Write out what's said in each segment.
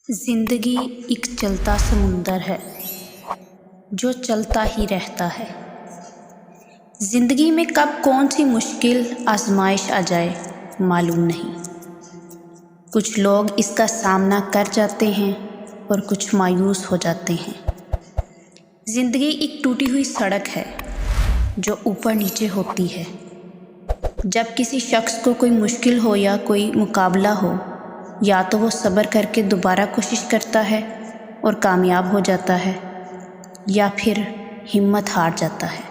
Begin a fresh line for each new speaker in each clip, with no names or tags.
زندگی ایک چلتا سمندر ہے جو چلتا ہی رہتا ہے۔ زندگی میں کب کون سی مشکل آزمائش آ جائے معلوم نہیں۔ کچھ لوگ اس کا سامنا کر جاتے ہیں اور کچھ مایوس ہو جاتے ہیں۔ زندگی ایک ٹوٹی ہوئی سڑک ہے جو اوپر نیچے ہوتی ہے۔ جب کسی شخص کو کوئی مشکل ہو یا کوئی مقابلہ ہو، یا تو وہ صبر کر کے دوبارہ کوشش کرتا ہے اور کامیاب ہو جاتا ہے، یا پھر ہمت ہار جاتا ہے۔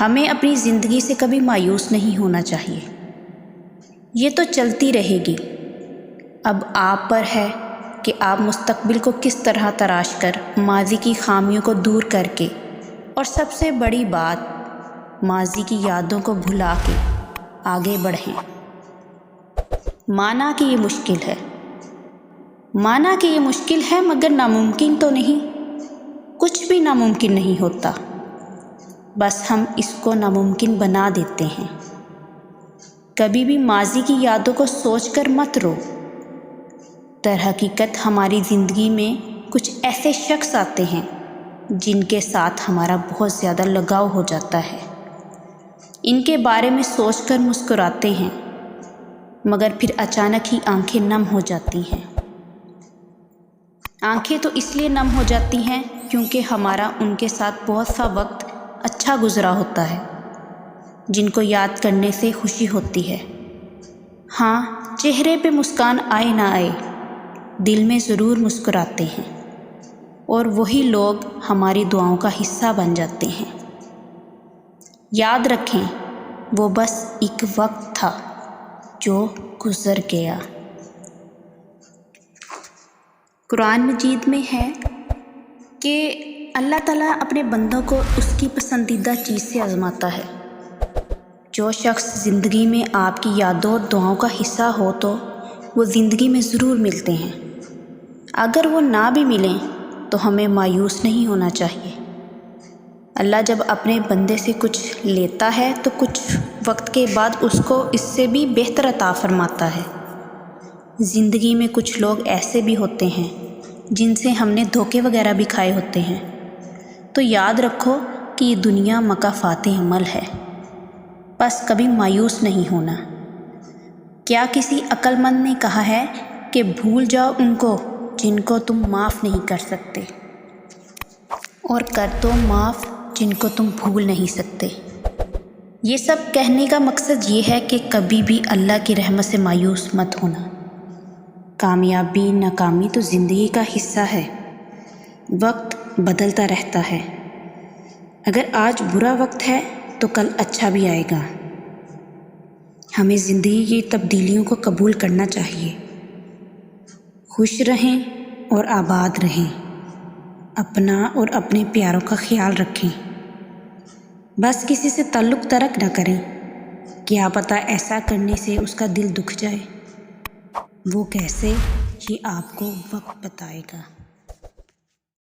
ہمیں اپنی زندگی سے کبھی مایوس نہیں ہونا چاہیے۔ یہ تو چلتی رہے گی۔ اب آپ پر ہے کہ آپ مستقبل کو کس طرح تراش کر ماضی کی خامیوں کو دور کر کے، اور سب سے بڑی بات، ماضی کی یادوں کو بھلا کے آگے بڑھیں۔ مانا کہ یہ مشکل ہے، مگر ناممکن تو نہیں۔ کچھ بھی ناممکن نہیں ہوتا، بس ہم اس کو ناممکن بنا دیتے ہیں۔ کبھی بھی ماضی کی یادوں کو سوچ کر مت رو۔ در حقیقت ہماری زندگی میں کچھ ایسے شخص آتے ہیں جن کے ساتھ ہمارا بہت زیادہ لگاؤ ہو جاتا ہے۔ ان کے بارے میں سوچ کر مسکراتے ہیں، مگر پھر اچانک ہی آنکھیں نم ہو جاتی ہیں۔ آنکھیں تو اس لیے نم ہو جاتی ہیں کیونکہ ہمارا ان کے ساتھ بہت سا وقت اچھا گزرا ہوتا ہے، جن کو یاد کرنے سے خوشی ہوتی ہے۔ ہاں، چہرے پہ مسکان آئے نہ آئے، دل میں ضرور مسکراتے ہیں، اور وہی لوگ ہماری دعاؤں کا حصہ بن جاتے ہیں۔ یاد رکھیں، وہ بس ایک وقت تھا جو گزر گیا۔ قرآن مجید میں ہے کہ اللہ تعالیٰ اپنے بندوں کو اس کی پسندیدہ چیز سے آزماتا ہے۔ جو شخص زندگی میں آپ کی یادوں اور دعاؤں کا حصہ ہو تو وہ زندگی میں ضرور ملتے ہیں۔ اگر وہ نہ بھی ملیں تو ہمیں مایوس نہیں ہونا چاہیے۔ اللہ جب اپنے بندے سے کچھ لیتا ہے تو کچھ وقت کے بعد اس کو اس سے بھی بہتر عطا فرماتا ہے۔ زندگی میں کچھ لوگ ایسے بھی ہوتے ہیں جن سے ہم نے دھوکے وغیرہ بھی کھائے ہوتے ہیں، تو یاد رکھو کہ یہ دنیا مکافات عمل ہے، بس کبھی مایوس نہیں ہونا۔ کیا کسی عقل مند نے کہا ہے کہ بھول جاؤ ان کو جن کو تم معاف نہیں کر سکتے، اور کر دو معاف جن کو تم بھول نہیں سکتے۔ یہ سب کہنے کا مقصد یہ ہے کہ کبھی بھی اللہ کی رحمت سے مایوس مت ہونا۔ کامیابی ناکامی تو زندگی کا حصہ ہے۔ وقت بدلتا رہتا ہے۔ اگر آج برا وقت ہے تو کل اچھا بھی آئے گا۔ ہمیں زندگی کی تبدیلیوں کو قبول کرنا چاہیے۔ خوش رہیں اور آباد رہیں۔ اپنا اور اپنے پیاروں کا خیال رکھیں۔ بس کسی سے تعلق ترک نہ کریں، کیا پتہ ایسا کرنے سے اس کا دل دکھ جائے۔ وہ کیسے، یہ آپ کو وقت بتائے گا۔